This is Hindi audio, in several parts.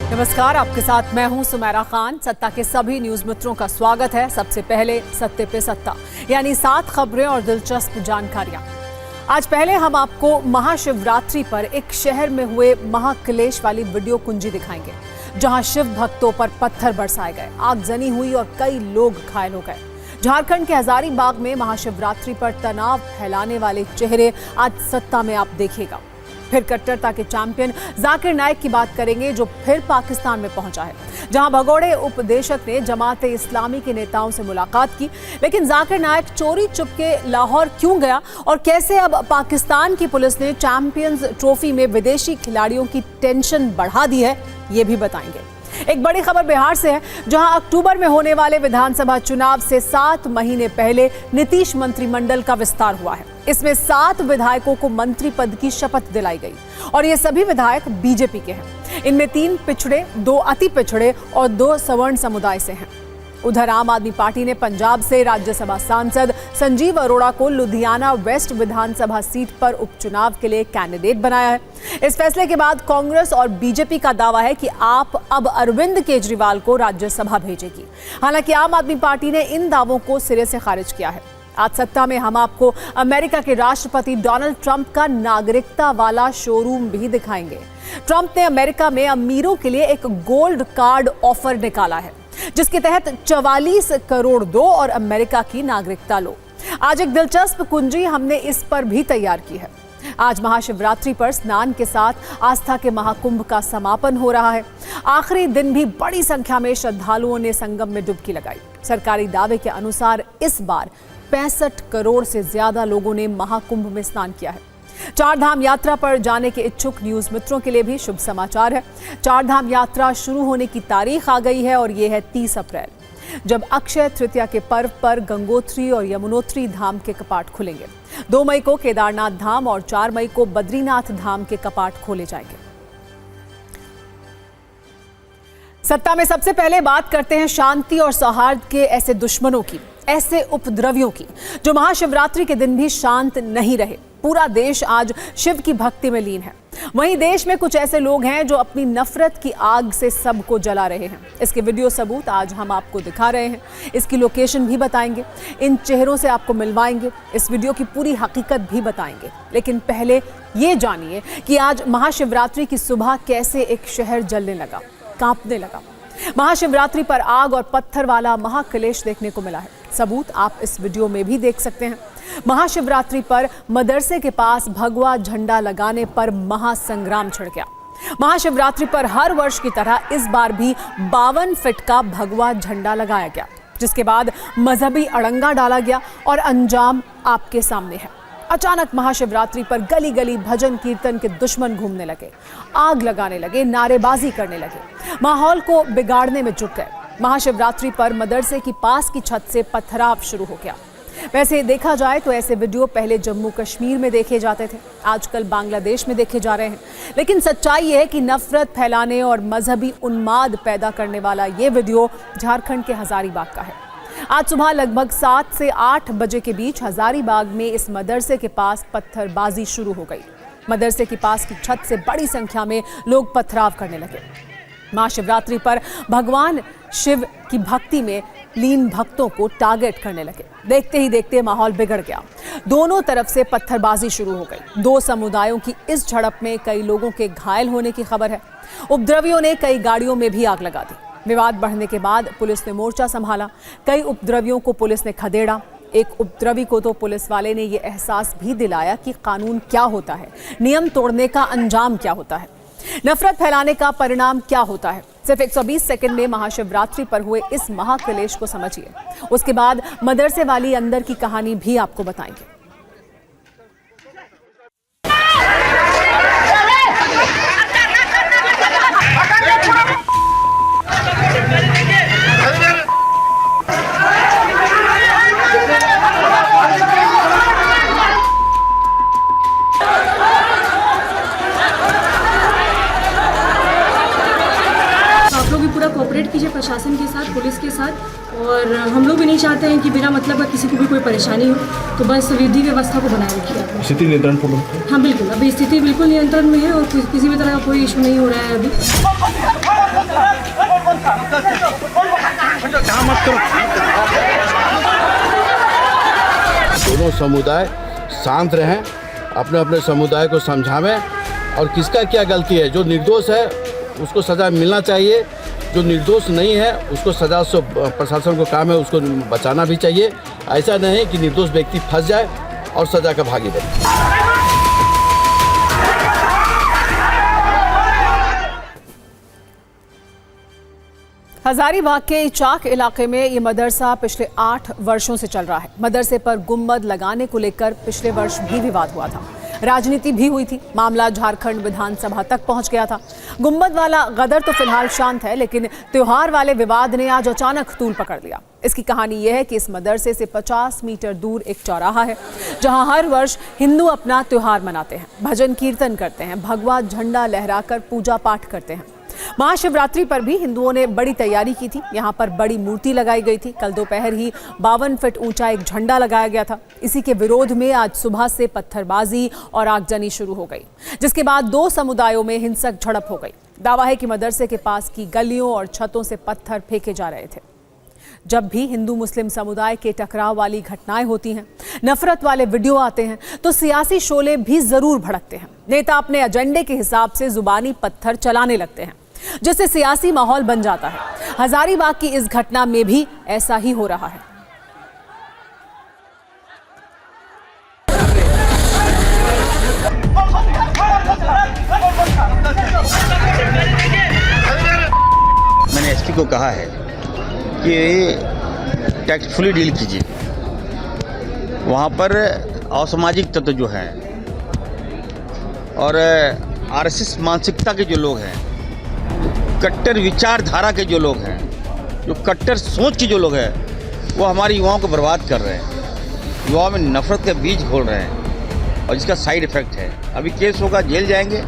नमस्कार, आपके साथ मैं हूं सुमेरा खान। सत्ता के सभी न्यूज मित्रों का स्वागत है। सबसे पहले सत्ते पे सत्ता, यानी 7 खबरें और दिलचस्प जानकारियां। आज पहले हम आपको महाशिवरात्रि पर एक शहर में हुए महाक्लेश वाली वीडियो कुंजी दिखाएंगे, जहां शिव भक्तों पर पत्थर बरसाए गए, आगजनी हुई और कई लोग घायल हो गए। झारखंड के हजारीबाग में महाशिवरात्रि पर तनाव फैलाने वाले चेहरे आज सत्ता में आप देखिएगा। फिर कट्टरता के चैंपियन जाकिर नाइक की बात करेंगे, जो फिर पाकिस्तान में पहुंचा है, जहां भगोड़े उपदेशक ने जमात इस्लामी के नेताओं से मुलाकात की। लेकिन जाकिर नाइक चोरी चुपके लाहौर क्यों गया और कैसे अब पाकिस्तान की पुलिस ने चैंपियंस ट्रॉफी में विदेशी खिलाड़ियों की टेंशन बढ़ा दी है, ये भी बताएंगे। एक बड़ी खबर बिहार से है, जहां अक्टूबर में होने वाले विधानसभा चुनाव से 7 महीने पहले नीतीश मंत्रिमंडल का विस्तार हुआ है। इसमें 7 विधायकों को मंत्री पद की शपथ दिलाई गई और ये सभी विधायक बीजेपी के हैं। इनमें 3 पिछड़े, 2 अति पिछड़े और 2 सवर्ण समुदाय से हैं। उधर आम आदमी पार्टी ने पंजाब से राज्यसभा सांसद संजीव अरोड़ा को लुधियाना वेस्ट विधानसभा सीट पर उपचुनाव के लिए कैंडिडेट बनाया है। इस फैसले के बाद कांग्रेस और बीजेपी का दावा है कि आप अब अरविंद केजरीवाल को राज्यसभा भेजेगी। हालांकि आम आदमी पार्टी ने इन दावों को सिरे से खारिज किया है। आज सत्ता में हम आपको अमेरिका के राष्ट्रपति डोनाल्ड ट्रंप का नागरिकता वाला शोरूम भी दिखाएंगे। ट्रंप ने अमेरिका में अमीरों के लिए एक गोल्ड कार्ड ऑफर निकाला है, जिसके तहत 44 करोड़ दो और अमेरिका की नागरिकता लो। आज एक दिलचस्प कुंजी हमने इस पर भी तैयार की है। आज महाशिवरात्रि पर स्नान के साथ आस्था के महाकुंभ का समापन हो रहा है। आखिरी दिन भी बड़ी संख्या में श्रद्धालुओं ने संगम में डुबकी लगाई। सरकारी दावे के अनुसार इस बार 65 करोड़ से ज्यादा लोगों ने महाकुंभ में स्नान किया है। 4 धाम यात्रा पर जाने के इच्छुक न्यूज मित्रों के लिए भी शुभ समाचार है। 4 धाम यात्रा शुरू होने की तारीख आ गई है और ये है 30 अप्रैल, जब अक्षय तृतीया के पर्व पर गंगोत्री और यमुनोत्री धाम के कपाट खुलेंगे। 2 मई को केदारनाथ धाम और 4 मई को बद्रीनाथ धाम के कपाट खोले जाएंगे। सत्ता में सबसे पहले बात करते हैं शांति और सौहार्द के ऐसे दुश्मनों की, ऐसे उपद्रवियों की, जो महाशिवरात्रि के दिन भी शांत नहीं रहे। पूरा देश आज शिव की भक्ति में लीन है। वहीं देश में कुछ ऐसे लोग हैं जो अपनी नफरत की आग से सबको जला रहे हैं। इसके वीडियो सबूत आज हम आपको दिखा रहे हैं। इसकी लोकेशन भी बताएंगे, इन चेहरों से आपको मिलवाएंगे, इस वीडियो की पूरी हकीकत भी बताएंगे। लेकिन पहले ये जानिए कि आज महाशिवरात्रि की सुबह कैसे एक शहर जलने लगा, कांपने लगा। महाशिवरात्रि पर आग और पत्थर वाला महाक्लेश देखने को मिला है। सबूत आप इस वीडियो में भी देख सकते हैं। महाशिवरात्रि पर मदरसे के पास भगवा झंडा लगाने पर महासंग्राम छिड़ गया। महाशिवरात्रि पर हर वर्ष की तरह इस बार भी 52 फीट का भगवा झंडा लगाया गया, जिसके बाद मजहबी अड़ंगा डाला गया और अंजाम आपके सामने है। अचानक महाशिवरात्रि पर गली गली भजन कीर्तन के दुश्मन घूमने लगे, आग लगाने लगे, नारेबाजी करने लगे, माहौल को बिगाड़ने में जुट गए। महाशिवरात्रि पर मदरसे की पास की छत से पथराव शुरू हो गया। वैसे देखा जाए तो ऐसे वीडियो पहले जम्मू कश्मीर में देखे जाते थे, आजकल बांग्लादेश में देखे जा रहे हैं। लेकिन सच्चाई यह है कि नफरत फैलाने और मजहबी उन्माद पैदा करने वाला ये वीडियो झारखंड के हजारीबाग का है। आज सुबह लगभग 7 से 8 बजे के बीच हजारीबाग में इस मदरसे के पास पत्थरबाजी शुरू हो गई। मदरसे के पास की छत से बड़ी संख्या में लोग पथराव करने लगे। महाशिवरात्रि पर भगवान शिव की भक्ति में लीन भक्तों को टारगेट करने लगे। देखते ही देखते माहौल बिगड़ गया। दोनों तरफ से पत्थरबाजी शुरू हो गई। 2 समुदायों की इस झड़प में कई लोगों के घायल होने की खबर है। उपद्रवियों ने कई गाड़ियों में भी आग लगा दी। विवाद बढ़ने के बाद पुलिस ने मोर्चा संभाला। कई उपद्रवियों को पुलिस ने खदेड़ा। एक उपद्रवी को तो पुलिस वाले ने यह एहसास भी दिलाया कि कानून क्या होता है, नियम तोड़ने का अंजाम क्या होता है, नफरत फैलाने का परिणाम क्या होता है। सिर्फ 120 सेकंड में महाशिवरात्रि पर हुए इस महाक्लेश को समझिए। उसके बाद मदरसे वाली अंदर की कहानी भी आपको बताएंगे। पूरा कोऑपरेट कीजिए प्रशासन के साथ, पुलिस के साथ, और हम लोग भी नहीं चाहते हैं कि बिना मतलब का किसी को भी कोई परेशानी हो। तो बस विधि व्यवस्था को बनाए रखिए। स्थिति नियंत्रण पर? हाँ बिल्कुल, अभी स्थिति बिल्कुल नियंत्रण में है और किसी भी तरह का कोई इशू नहीं हो रहा है अभी। समुदाय शांत रहें, अपने अपने समुदाय को समझावें और किसका क्या गलती है। जो निर्दोष है उसको सज़ा मिलना चाहिए, जो निर्दोष नहीं है उसको सज़ा से प्रशासन को काम है उसको बचाना भी चाहिए। ऐसा नहीं कि निर्दोष व्यक्ति फंस जाए और सज़ा का भागी बने। हजारीबाग के चाक इलाके में ये मदरसा पिछले 8 वर्षों से चल रहा है। मदरसे पर गुम्बद लगाने को लेकर पिछले वर्ष भी विवाद हुआ था, राजनीति भी हुई थी। मामला झारखंड विधानसभा तक पहुंच गया था। गुम्बद वाला गदर तो फिलहाल शांत है, लेकिन त्योहार वाले विवाद ने आज अचानक तूल पकड़ लिया। इसकी कहानी यह है कि इस मदरसे से 50 मीटर दूर एक चौराहा है जहां हर वर्ष हिंदू अपना त्योहार मनाते हैं, भजन कीर्तन करते हैं, भगवा झंडा लहराकर पूजा पाठ करते हैं। महाशिवरात्रि पर भी हिंदुओं ने बड़ी तैयारी की थी। यहाँ पर बड़ी मूर्ति लगाई गई थी। कल दोपहर ही 52 फीट ऊंचा एक झंडा लगाया गया था। इसी के विरोध में आज सुबह से पत्थरबाजी और आगजनी शुरू हो गई, जिसके बाद 2 समुदायों में हिंसक झड़प हो गई। दावा है कि मदरसे के पास की गलियों और छतों से पत्थर फेंके जा रहे थे। जब भी हिंदू मुस्लिम समुदाय के टकराव वाली घटनाएं होती हैं, नफरत वाले वीडियो आते हैं, तो सियासी शोले भी जरूर भड़कते हैं। नेता अपने एजेंडे के हिसाब से जुबानी पत्थर चलाने लगते हैं, जिससे सियासी माहौल बन जाता है। हजारीबाग की इस घटना में भी ऐसा ही हो रहा है। मैंने एसपी को कहा है कि टैक्टफुली डील कीजिए। वहाँ पर असामाजिक तत्व जो हैं और आरएसएस मानसिकता के जो लोग हैं, कट्टर विचारधारा के जो लोग हैं, जो कट्टर सोच के जो लोग हैं, वो हमारे युवाओं को बर्बाद कर रहे हैं। युवाओं में नफरत के बीज घोल रहे हैं और जिसका साइड इफेक्ट है। अभी केस होगा, जेल जाएंगे,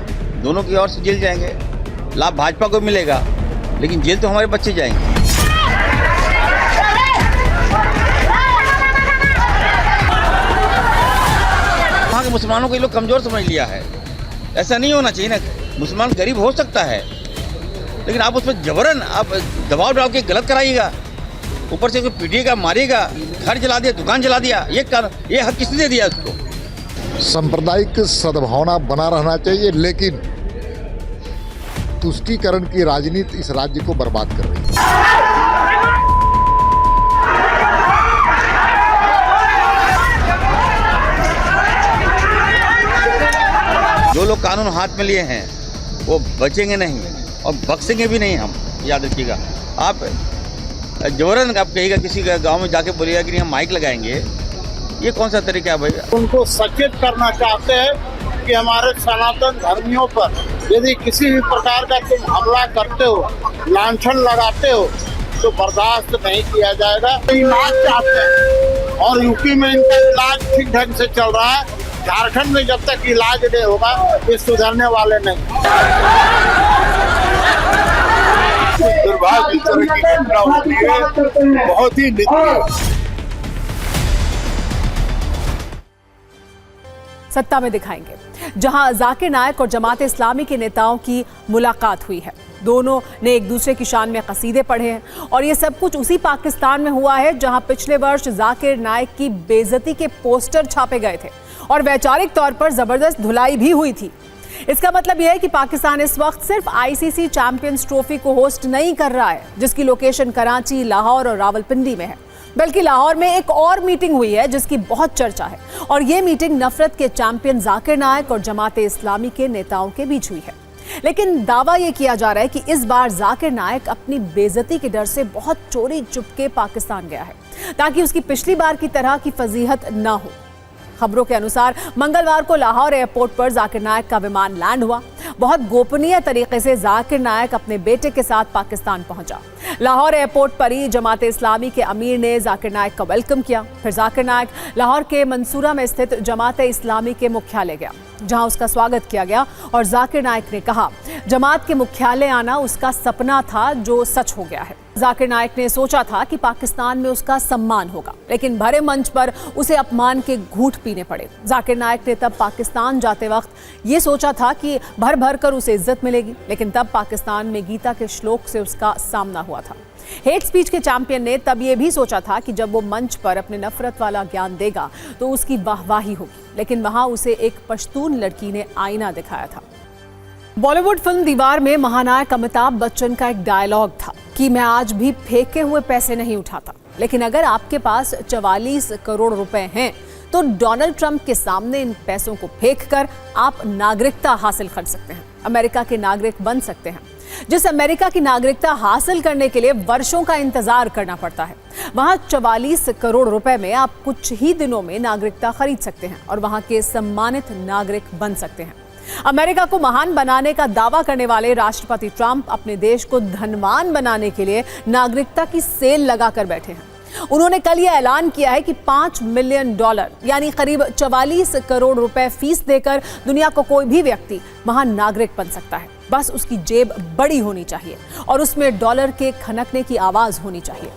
दोनों की ओर से जेल जाएंगे। लाभ भाजपा को मिलेगा, लेकिन जेल तो हमारे बच्चे जाएंगे। वहाँ के मुसलमानों को ये लोग कमज़ोर समझ लिया है। ऐसा नहीं होना चाहिए ना। मुसलमान गरीब हो सकता है, लेकिन आप उसमें जबरन आप दबाव डाल के गलत कराइएगा, ऊपर से कोई पीटिएगा, मारिएगा, घर जला दिया, दुकान जला दिया, ये हक किसने दे दिया उसको? सांप्रदायिक सद्भावना बना रहना चाहिए, लेकिन तुष्टीकरण की राजनीति इस राज्य को बर्बाद कर रही है। जो लोग कानून हाथ में लिए हैं वो बचेंगे नहीं और बख्शेंगे भी नहीं। हम याद रखिएगा, आप जबरन आप कहिएगा किसी गांव में जाके बोलिएगा कि नहीं हम माइक लगाएंगे, ये कौन सा तरीका है भाई? उनको सचेत करना चाहते हैं कि हमारे सनातन धर्मियों पर यदि किसी भी प्रकार का तुम हमला करते हो, लांछन लगाते हो, तो बर्दाश्त नहीं किया जाएगा। इलाज चाहते हैं और यूपी में इनका इलाज ठीक ढंग से चल रहा है। झारखंड में जब तक इलाज नहीं होगा ये सुधरने वाले नहीं। दुर्भाग्य इस तरह की घटना होती है, बहुत ही निंदनीय। सत्ता में दिखाएंगे, जहां जाकिर नायक और जमात इस्लामी के नेताओं की मुलाकात हुई है। दोनों ने एक दूसरे की शान में कसीदे पढ़े हैं और ये सब कुछ उसी पाकिस्तान में हुआ है जहां पिछले वर्ष जाकिर नायक की बेइज्जती के पोस्टर छापे गए थे और वैचारिक तौर पर जबरदस्त धुलाई भी हुई थी। इसका मतलब यह है कि पाकिस्तान इस वक्त सिर्फ आईसीसी चैंपियंस ट्रॉफी को होस्ट नहीं कर रहा है, जिसकी लोकेशन कराची, लाहौर और रावलपिंडी में है, बल्कि लाहौर में एक और मीटिंग हुई है जिसकी बहुत चर्चा है। और ये मीटिंग नफरत के चैंपियन जाकिर नायक और जमाते इस्लामी के नेताओं के बीच हुई है। लेकिन दावा यह किया जा रहा है कि इस बार जाकिर नायक अपनी बेइज्जती के डर से बहुत चोरी चुपके पाकिस्तान गया है, ताकि उसकी पिछली बार की तरह की फजीहत न हो। खबरों के अनुसार मंगलवार को लाहौर एयरपोर्ट पर जाकिर नायक का विमान लैंड हुआ। बहुत गोपनीय तरीके से जाकिर नायक अपने बेटे के साथ पाकिस्तान पहुंचा। लाहौर एयरपोर्ट पर ही जमात इस्लामी के अमीर ने जाकिर नायक का वेलकम किया। फिर जाकिर नायक लाहौर के मंसूरा में स्थित जमात इस्लामी के मुख्यालय गया। जहां उसका स्वागत किया गया और जाकिर नाइक ने कहा जमात के मुख्यालय आना उसका सपना था जो सच हो गया है। जाकिर नाइक ने सोचा था कि पाकिस्तान में उसका सम्मान होगा, लेकिन भरे मंच पर उसे अपमान के घूंट पीने पड़े। जाकिर नाइक ने तब पाकिस्तान जाते वक्त ये सोचा था कि भर भर कर उसे इज्जत मिलेगी, लेकिन तब पाकिस्तान में गीता के श्लोक से उसका सामना हुआ था। हेट स्पीच के चैंपियन ने तब ये भी सोचा था कि जब वो मंच पर अपने नफरत वाला ज्ञान देगा तो उसकी वाहवाही होगी, लेकिन वहां उसे एक पश्तून लड़की ने आईना दिखाया था। बॉलीवुड फिल्म दीवार में महानायक अमिताभ बच्चन का एक डायलॉग था कि मैं आज भी फेंके हुए पैसे नहीं उठाता, लेकिन अगर आपके पास 44 करोड़ रुपए हैं तो डोनाल्ड ट्रंप के सामने इन पैसों को फेंककर आप नागरिकता हासिल कर सकते हैं, अमेरिका के नागरिक बन सकते हैं। जिस अमेरिका की नागरिकता हासिल करने के लिए वर्षों का इंतजार करना पड़ता है, वहां 44 करोड़ रुपए में आप कुछ ही दिनों में नागरिकता खरीद सकते हैं और वहां के सम्मानित नागरिक बन सकते हैं। अमेरिका को महान बनाने का दावा करने वाले राष्ट्रपति ट्रंप अपने देश को धनवान बनाने के लिए नागरिकता की सेल लगाकर बैठे हैं। उन्होंने कल यह ऐलान किया है कि $5 मिलियन यानी करीब 44 करोड़ रुपए फीस देकर दुनिया को कोई भी व्यक्ति महान नागरिक बन सकता है। बस उसकी जेब बड़ी होनी चाहिए और उसमें डॉलर के खनकने की आवाज होनी चाहिए।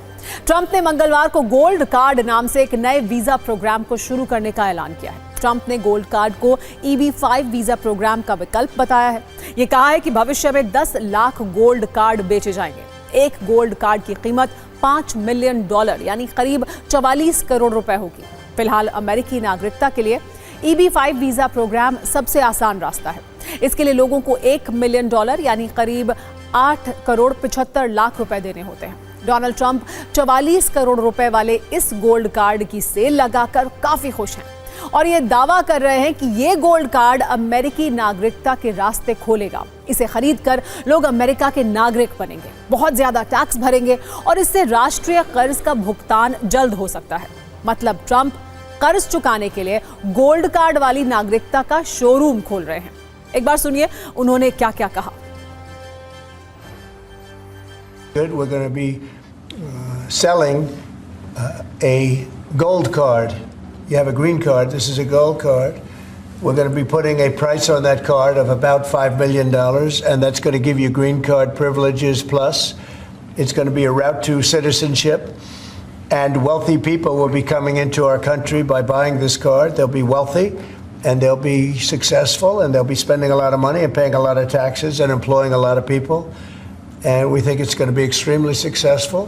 ट्रंप ने मंगलवार को गोल्ड कार्ड नाम से एक नए वीजा प्रोग्राम को शुरू करने का ऐलान किया है। ट्रंप ने गोल्ड कार्ड को EB-5 वीजा प्रोग्राम का विकल्प बताया है। ये कहा है कि भविष्य में 10 लाख गोल्ड कार्ड बेचे जाएंगे। एक गोल्ड कार्ड की कीमत $5 मिलियन यानी करीब 44 करोड़ रुपए होगी। फिलहाल अमेरिकी नागरिकता के लिए EB-5 वीजा प्रोग्राम सबसे आसान रास्ता है। इसके लिए लोगों को $1 मिलियन यानी करीब 8 करोड़ 75 लाख रुपए देने होते हैं। डोनाल्ड ट्रंप 44 करोड़ रुपए वाले इस गोल्ड कार्ड की सेल लगाकर काफी खुश हैं और ये दावा कर रहे हैं कि ये गोल्ड कार्ड अमेरिकी नागरिकता के रास्ते खोलेगा। इसे खरीदकर लोग अमेरिका के नागरिक बनेंगे, बहुत ज्यादा टैक्स भरेंगे और इससे राष्ट्रीय कर्ज का भुगतान जल्द हो सकता है। मतलब ट्रंप कर्ज चुकाने के लिए गोल्ड कार्ड वाली नागरिकता का शोरूम खोल रहे हैं। एक बार सुनिए उन्होंने क्या क्या कहा। We're going to be selling a gold card. You have a green card. This is a gold card. We're going to be putting a price on that card of about $5 million, and that's going to give you green card privileges plus. It's going to be a route to citizenship, and wealthy people will be coming into our country by buying this card. They'll be wealthy, and they'll be successful, and they'll be spending a lot of money and paying a lot of taxes and employing a lot of people. And we think it's going to be extremely successful.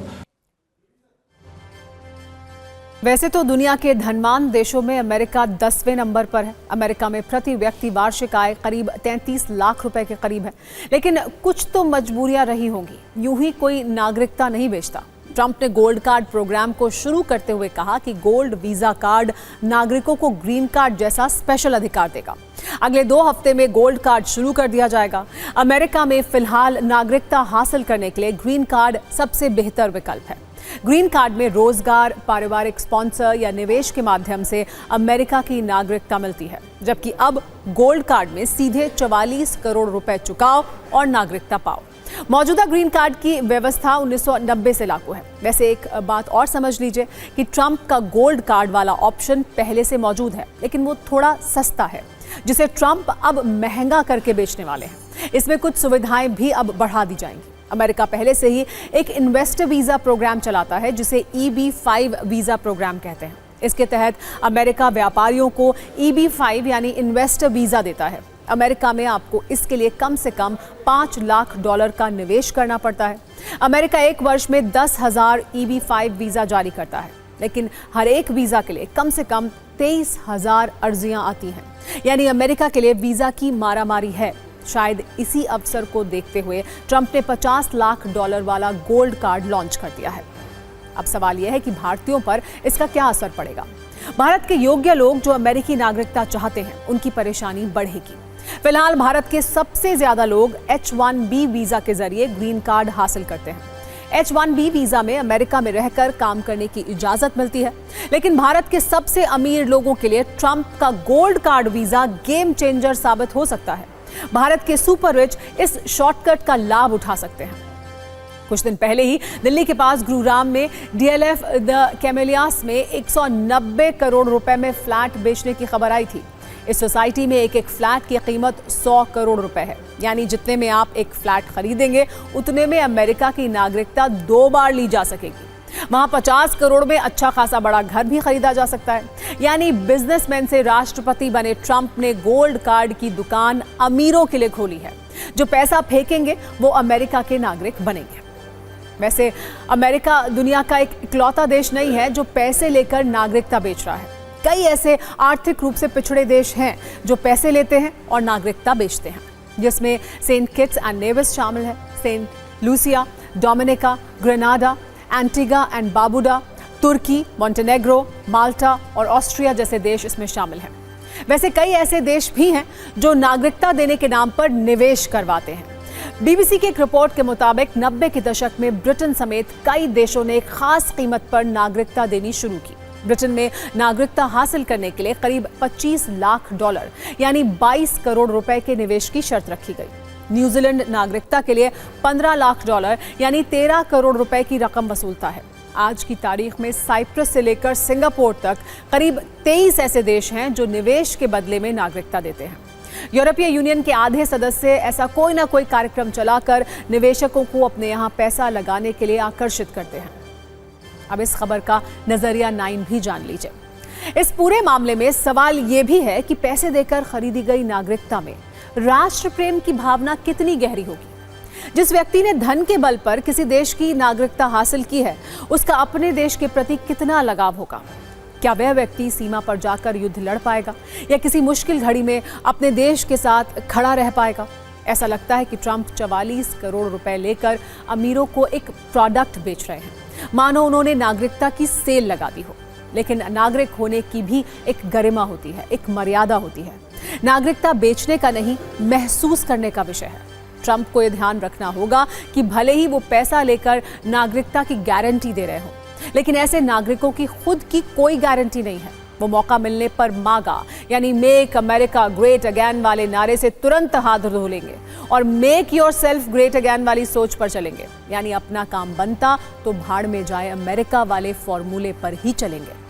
वैसे तो दुनिया के धनवान देशों में अमेरिका 10वें नंबर पर है। अमेरिका में प्रति व्यक्ति वार्षिक आय करीब 33 लाख रुपए के करीब है, लेकिन कुछ तो मजबूरियां रही होंगी। यूं ही कोई नागरिकता नहीं बेचता। ट्रंप ने गोल्ड कार्ड प्रोग्राम को शुरू करते हुए कहा कि गोल्ड वीजा कार्ड नागरिकों को ग्रीन कार्ड जैसा स्पेशल अधिकार देगा। अगले 2 हफ्ते में गोल्ड कार्ड शुरू कर दिया जाएगा। अमेरिका में फिलहाल नागरिकता हासिल करने के लिए ग्रीन कार्ड सबसे बेहतर विकल्प है। ग्रीन कार्ड में रोजगार, पारिवारिक स्पॉन्सर या निवेश के माध्यम से अमेरिका की नागरिकता मिलती है, जबकि अब गोल्ड कार्ड में सीधे 44 करोड़ रुपए चुकाओ और नागरिकता पाओ। मौजूदा ग्रीन कार्ड की व्यवस्था 1990 से लागू है। वैसे एक बात और समझ लीजिए कि ट्रंप का गोल्ड कार्ड वाला ऑप्शन पहले से मौजूद है, लेकिन वो थोड़ा सस्ता है, जिसे ट्रंप अब महंगा करके बेचने वाले हैं। इसमें कुछ सुविधाएं भी अब बढ़ा दी जाएंगी। अमेरिका पहले से ही एक इन्वेस्टर वीजा प्रोग्राम चलाता है, जिसे EB-5 वीजा प्रोग्राम कहते हैं। इसके तहत अमेरिका व्यापारियों को EB-5 यानी इन्वेस्टर वीजा देता है। अमेरिका में आपको इसके लिए कम से कम $5 लाख का निवेश करना पड़ता है। अमेरिका एक वर्ष में 10,000 EB-5 वीजा जारी करता है, लेकिन हर एक वीजा के लिए कम से कम 23,000 अर्जियां आती हैं। यानी अमेरिका के लिए वीजा की मारामारी है। शायद इसी अवसर को देखते हुए ट्रंप ने $50 लाख वाला गोल्ड कार्ड लॉन्च कर दिया है। अब सवाल यह है कि भारतीयों पर इसका क्या असर पड़ेगा। भारत के योग्य लोग जो अमेरिकी नागरिकता चाहते हैं, उनकी परेशानी बढ़ेगी। फिलहाल भारत के सबसे ज्यादा लोग H-1B वीजा के जरिए ग्रीन कार्ड हासिल करते हैं। H-1B वीजा में अमेरिका में रहकर काम करने की इजाजत मिलती है, लेकिन भारत के सबसे अमीर लोगों के लिए ट्रंप का gold card visa game changer साबित हो सकता है। भारत के सुपर रिच इस शॉर्टकट का लाभ उठा सकते हैं। कुछ दिन पहले ही दिल्ली के पास गुरुग्राम में DLF द कैमेलियास में 190 करोड़ रुपए में फ्लैट बेचने की खबर आई थी। इस सोसाइटी में एक एक फ्लैट की कीमत 100 करोड़ रुपए है। यानी जितने में आप एक फ्लैट खरीदेंगे उतने में अमेरिका की नागरिकता 2 बार ली जा सकेगी। वहां 50 करोड़ में अच्छा खासा बड़ा घर भी खरीदा जा सकता है। यानी बिजनेसमैन से राष्ट्रपति बने ट्रंप ने गोल्ड कार्ड की दुकान अमीरों के लिए खोली है। जो पैसा फेंकेंगे वो अमेरिका के नागरिक बनेंगे। वैसे अमेरिका दुनिया का एक इकलौता देश नहीं है जो पैसे लेकर नागरिकता बेच रहा है। कई ऐसे आर्थिक रूप से पिछड़े देश हैं जो पैसे लेते हैं और नागरिकता बेचते हैं, जिसमें सेंट किट्स एंड नेविस शामिल है, Saint Lucia, Dominica, Grenada, Antigua and Barbuda, तुर्की, मोंटेनेग्रो, माल्टा और ऑस्ट्रिया जैसे देश इसमें शामिल हैं। वैसे कई ऐसे देश भी हैं जो नागरिकता देने के नाम पर निवेश करवाते हैं। बीबीसी की एक रिपोर्ट के मुताबिक 90 के दशक में ब्रिटेन समेत कई देशों ने एक खास कीमत पर नागरिकता देनी शुरू की। ब्रिटेन में नागरिकता हासिल करने के लिए करीब $25 लाख यानी 22 करोड़ रुपए के निवेश की शर्त रखी गई। न्यूजीलैंड नागरिकता के लिए $15 लाख यानी 13 करोड़ रुपए की रकम वसूलता है। आज की तारीख में साइप्रस से लेकर सिंगापुर तक करीब 23 ऐसे देश हैं जो निवेश के बदले में नागरिकता देते हैं। यूरोपीय यूनियन के आधे सदस्य ऐसा कोई ना कोई कार्यक्रम चलाकर निवेशकों को अपने यहाँ पैसा लगाने के लिए आकर्षित करते हैं। अब इस खबर का नजरिया 9 भी जान लीजिए। इस पूरे मामले में सवाल यह भी है कि पैसे देकर खरीदी गई नागरिकता में राष्ट्र प्रेम की भावना कितनी गहरी होगी। जिस व्यक्ति ने धन के बल पर किसी देश की नागरिकता हासिल की है, उसका अपने देश के प्रति कितना लगाव होगा। क्या वह व्यक्ति सीमा पर जाकर युद्ध लड़ पाएगा या किसी मुश्किल घड़ी में अपने देश के साथ खड़ा रह पाएगा। ऐसा लगता है कि ट्रंप 44 करोड़ रुपए लेकर अमीरों को एक प्रोडक्ट बेच रहे हैं, मानो उन्होंने नागरिकता की सेल लगा दी हो। लेकिन नागरिक होने की भी एक गरिमा होती है, एक मर्यादा होती है। नागरिकता बेचने का नहीं, महसूस करने का विषय है। ट्रंप को यह ध्यान रखना होगा कि भले ही वो पैसा लेकर नागरिकता की गारंटी दे रहे हो, लेकिन ऐसे नागरिकों की खुद की कोई गारंटी नहीं है। वो मौका मिलने पर मागा यानी मेक अमेरिका ग्रेट अगेन वाले नारे से तुरंत हाथ धो लेंगे और मेक योरसेल्फ ग्रेट अगेन वाली सोच पर चलेंगे। यानी अपना काम बनता तो भाड़ में जाए अमेरिका वाले फॉर्मूले पर ही चलेंगे।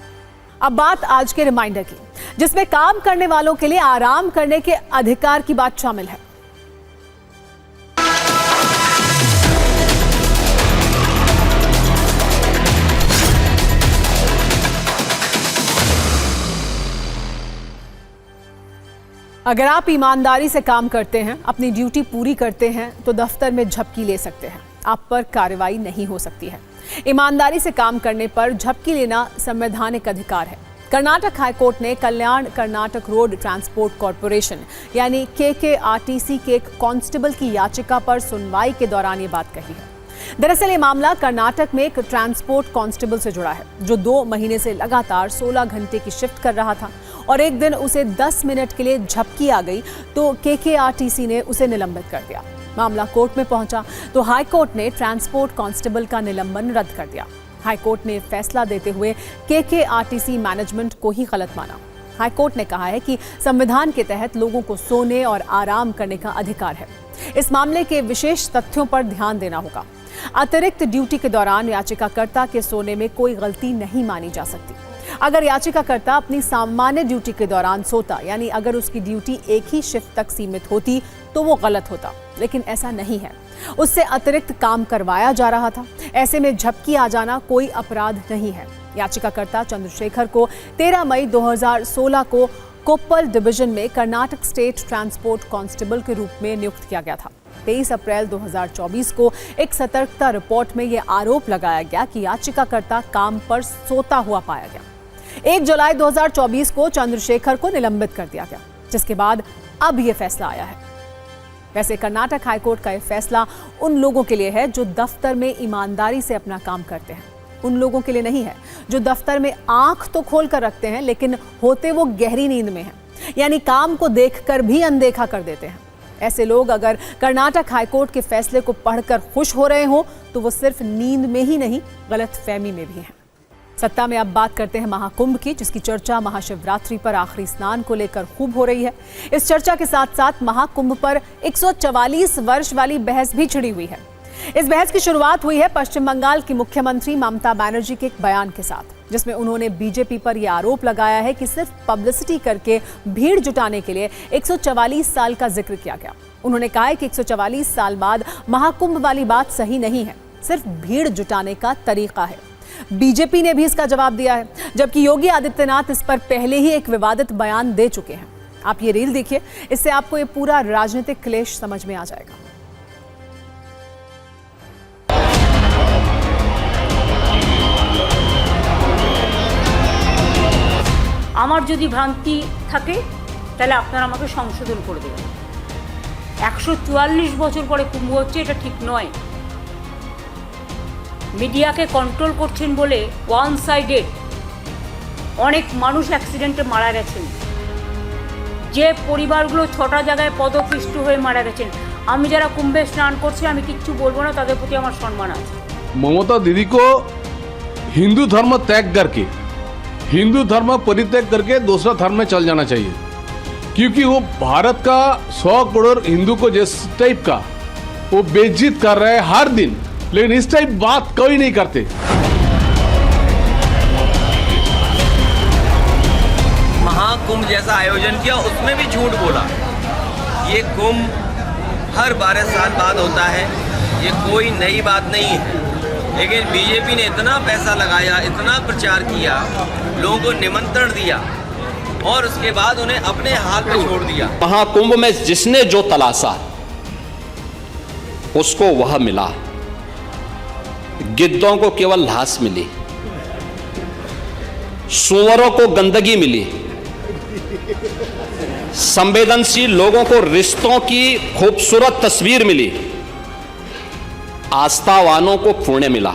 अब बात आज के रिमाइंडर की, जिसमें काम करने वालों के लिए आराम करने के अधिकार की बात शामिल है। अगर आप ईमानदारी से काम करते हैं, अपनी ड्यूटी पूरी करते हैं, तो दफ्तर में झपकी ले सकते हैं। आप पर कार्रवाई नहीं हो सकती है। ईमानदारी से काम करने पर झपकी लेना संवैधानिक अधिकार है। कर्नाटक हाईकोर्ट ने कल्याण कर्नाटक रोड ट्रांसपोर्ट कॉरपोरेशन यानी KKRTC के एक कांस्टेबल की याचिका पर सुनवाई के दौरान ये बात कही है। दरअसल ये मामला कर्नाटक में एक ट्रांसपोर्ट कांस्टेबल से जुड़ा है, जो 2 महीने से लगातार 16 घंटे की शिफ्ट कर रहा था और एक दिन उसे 10 मिनट के लिए झपकी आ गई तो KKRTC ने उसे निलंबित कर दिया। मामला कोर्ट में पहुंचा तो हाईकोर्ट ने ट्रांसपोर्ट कांस्टेबल का निलंबन रद्द कर दिया। हाईकोर्ट ने फैसला देते हुए KKRTC मैनेजमेंट को ही गलत माना। हाईकोर्ट ने कहा है कि संविधान के तहत लोगों को सोने और आराम करने का अधिकार है। इस मामले के विशेष तथ्यों पर ध्यान देना होगा। अतिरिक्त ड्यूटी के दौरान याचिकाकर्ता के सोने में कोई गलती नहीं मानी जा सकती। अगर याचिकाकर्ता अपनी सामान्य ड्यूटी के दौरान सोता, यानी अगर उसकी ड्यूटी एक ही शिफ्ट तक सीमित होती, तो वो गलत होता, लेकिन ऐसा नहीं है। उससे अतिरिक्त काम करवाया जा रहा था। ऐसे में झपकी आ जाना कोई अपराध नहीं है। याचिकाकर्ता चंद्रशेखर को 13 मई 2016 को कोप्पल डिवीजन में कर्नाटक स्टेट ट्रांसपोर्ट कांस्टेबल के रूप में नियुक्त किया गया था। 23 अप्रैल 2024 को एक सतर्कता रिपोर्ट में यह आरोप लगाया गया कि याचिकाकर्ता काम पर सोता हुआ पाया गया। 1 जुलाई 2024 को चंद्रशेखर को निलंबित कर दिया गया, जिसके बाद अब यह फैसला आया है। वैसे कर्नाटक हाईकोर्ट का यह फैसला उन लोगों के लिए है जो दफ्तर में ईमानदारी से अपना काम करते हैं। उन लोगों के लिए नहीं है जो दफ्तर में आंख तो खोल कर रखते हैं, लेकिन होते वो गहरी नींद में हैं, यानी काम को देखकर भी अनदेखा कर देते हैं। ऐसे लोग अगर कर्नाटक हाईकोर्ट के फैसले को पढ़कर खुश हो रहे हो तो वो सिर्फ नींद में ही नहीं, गलतफहमी में भी हैं। सत्ता में अब बात करते हैं महाकुंभ की, जिसकी चर्चा महाशिवरात्रि पर आखिरी स्नान को लेकर खूब हो रही है। इस चर्चा के साथ साथ महाकुंभ पर 144 वर्ष वाली बहस भी छिड़ी हुई है। इस बहस की शुरुआत हुई है पश्चिम बंगाल की मुख्यमंत्री ममता बनर्जी के एक बयान के साथ। जिसमें उन्होंने बीजेपी पर यह आरोप लगाया है कि सिर्फ पब्लिसिटी करके भीड़ जुटाने के लिए 144 साल का जिक्र किया गया। उन्होंने कहा है कि 144 साल बाद महाकुंभ वाली बात सही नहीं है, सिर्फ भीड़ जुटाने का तरीका है। बीजेपी ने भी इसका जवाब दिया है, जबकि योगी आदित्यनाथ इस पर पहले ही एक विवादित बयान दे चुके हैं। आप ये रील देखिए, इससे आपको ये पूरा राजनीतिक क्लेश समझ में आ जाएगा। আমার যদি ভ্রান্তি থাকে তাহলে আপনারা আমাকে সংশোধন করে দেবেন। 144 বছর পরে কুম্ভ হচ্ছে, এটা ঠিক নয়। মিডিয়াকে কন্ট্রোল করছেন বলে ওয়ান সাইডেড অনেক মানুষ অ্যাক্সিডেন্টে মারা গেছেন, যে পরিবারগুলো 6টা জায়গায় পদপিষ্ট হয়ে মারা গেছেন। আমি যারা কুম্ভে স্নান করছে আমি কিচ্ছু বলবো না, তাদের প্রতি আমার সম্মান আছে। ममता दीदी को हिंदू धर्म त्याग करके, हिंदू धर्म परित्याग करके दूसरा धर्म में चल जाना चाहिए, क्योंकि वो भारत का 100 करोड़ हिंदू को जिस टाइप का वो बेइज्जत कर रहे हैं हर दिन, लेकिन इस टाइप बात कोई नहीं करते। महाकुंभ जैसा आयोजन किया, उसमें भी झूठ बोला। ये कुंभ हर 12 साल बाद होता है, ये कोई नई बात नहीं है। लेकिन बीजेपी ने इतना पैसा लगाया, इतना प्रचार किया, लोगों को निमंत्रण दिया और उसके बाद उन्हें अपने हाल पे छोड़ दिया। महाकुंभ में जिसने जो तलाशा उसको वह मिला। गिद्धों को केवल लाश मिली, सुअरों को गंदगी मिली, संवेदनशील लोगों को रिश्तों की खूबसूरत तस्वीर मिली, आस्थावानों को पुण्य मिला।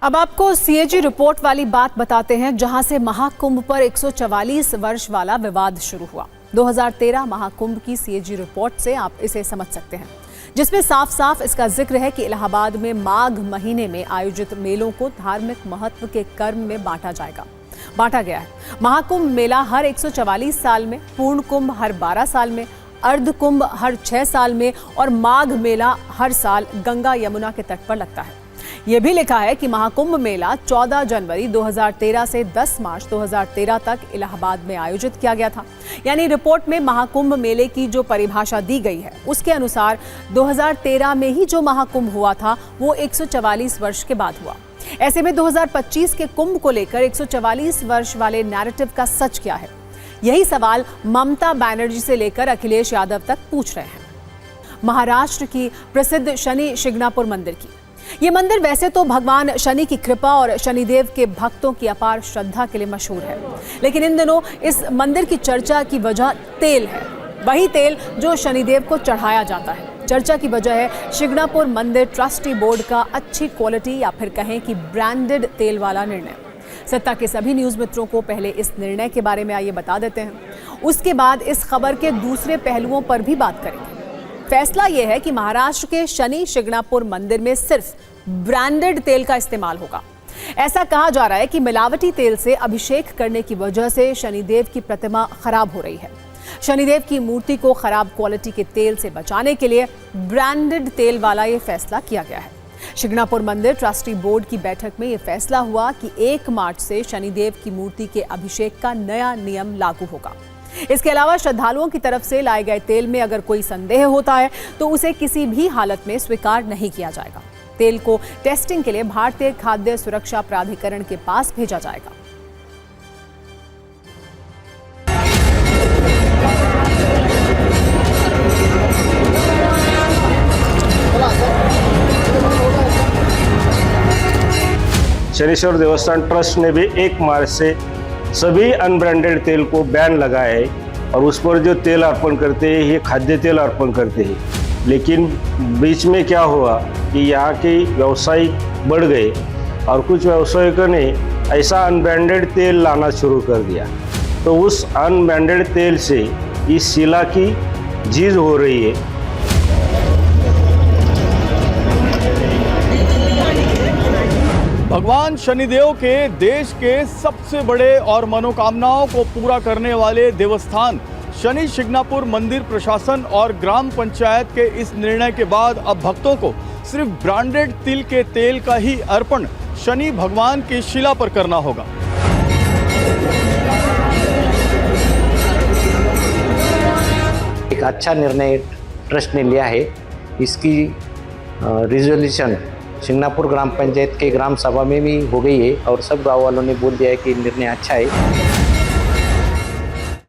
अब आपको सीएजी रिपोर्ट वाली बात बताते हैं, जहां से महाकुंभ पर 144 वर्ष वाला विवाद शुरू हुआ। 2013 महाकुंभ की सीएजी रिपोर्ट से आप इसे समझ सकते हैं, जिसमें साफ साफ इसका जिक्र है कि इलाहाबाद में माघ महीने में आयोजित मेलों को धार्मिक महत्व के कर्म में बांटा गया है। महाकुंभ मेला हर 144 साल में, पूर्ण कुंभ हर 12 साल में, अर्ध कुंभ हर 6 साल में और माघ मेला हर साल गंगा यमुना के तट पर लगता है। यह भी लिखा है कि महाकुंभ मेला 14 जनवरी 2013 से 10 मार्च 2013 तक इलाहाबाद में आयोजित किया गया था। यानी रिपोर्ट में महाकुंभ मेले की जो परिभाषा दी गई है, उसके अनुसार 2013 में ही जो महाकुंभ हुआ था वो 144 वर्ष के बाद हुआ। ऐसे में 2025 के कुंभ को लेकर 144 वर्ष वाले नैरेटिव का सच क्या है? यही सवाल ममता बनर्जी से लेकर अखिलेश यादव तक पूछ रहे हैं। महाराष्ट्र की प्रसिद्ध शनि शिंगणापुर मंदिर की ये मंदिर वैसे तो भगवान शनि की कृपा और शनिदेव के भक्तों की अपार श्रद्धा के लिए मशहूर है, लेकिन इन दिनों इस मंदिर की चर्चा की वजह तेल है, वही तेल जो शनिदेव को चढ़ाया जाता है। चर्चा की वजह है शिंगणापुर मंदिर ट्रस्टी बोर्ड का अच्छी क्वालिटी या फिर कहें कि ब्रांडेड तेल वाला निर्णय। सत्ता के सभी न्यूज़ मित्रों को पहले इस निर्णय के बारे में आइए बता देते हैं, उसके बाद इस खबर के दूसरे पहलुओं पर भी बात करेंगे। फैसला यह है कि महाराष्ट्र के शनि शिंगणापुर मंदिर में सिर्फ ब्रांडेड तेल का इस्तेमाल होगा। ऐसा कहा जा रहा है कि मिलावटी तेल से अभिषेक करने की वजह से शनिदेव की प्रतिमा खराब हो रही है। शनिदेव की मूर्ति को खराब क्वालिटी के तेल से बचाने के लिए ब्रांडेड तेल वाला ये फैसला किया गया है। शिंगणापुर मंदिर ट्रस्टी बोर्ड की बैठक में यह फैसला हुआ कि 1 मार्च से शनिदेव की मूर्ति के अभिषेक का नया नियम लागू होगा। इसके अलावा श्रद्धालुओं की तरफ से लाए गए तेल में अगर कोई संदेह होता है तो उसे किसी भी हालत में स्वीकार नहीं किया जाएगा। तेल को टेस्टिंग के लिए भारतीय खाद्य सुरक्षा प्राधिकरण के पास भेजा जाएगा। शनिश्वर देवस्थान ट्रस्ट ने भी 1 मार्च से सभी अनब्रांडेड तेल को बैन लगाया है और उस पर जो तेल अर्पण करते हैं ये खाद्य तेल अर्पण करते हैं। लेकिन बीच में क्या हुआ कि यहाँ के व्यवसायी बढ़ गए और कुछ व्यवसायियों ने ऐसा अनब्रांडेड तेल लाना शुरू कर दिया, तो उस अनब्रांडेड तेल से इस शिला की झीज हो रही है। भगवान शनिदेव के देश के सबसे बड़े और मनोकामनाओं को पूरा करने वाले देवस्थान शनि शिंगणापुर मंदिर प्रशासन और ग्राम पंचायत के इस निर्णय के बाद अब भक्तों को सिर्फ ब्रांडेड तिल के तेल का ही अर्पण शनि भगवान की शिला पर करना होगा। एक अच्छा निर्णय ट्रस्ट ने लिया है। इसकी रिजोल्यूशन सिंगनापुर ग्राम पंचायत के ग्राम सभा में भी हो गई है और सब गाँव वालों ने बोल दिया है कि निर्णय अच्छा है।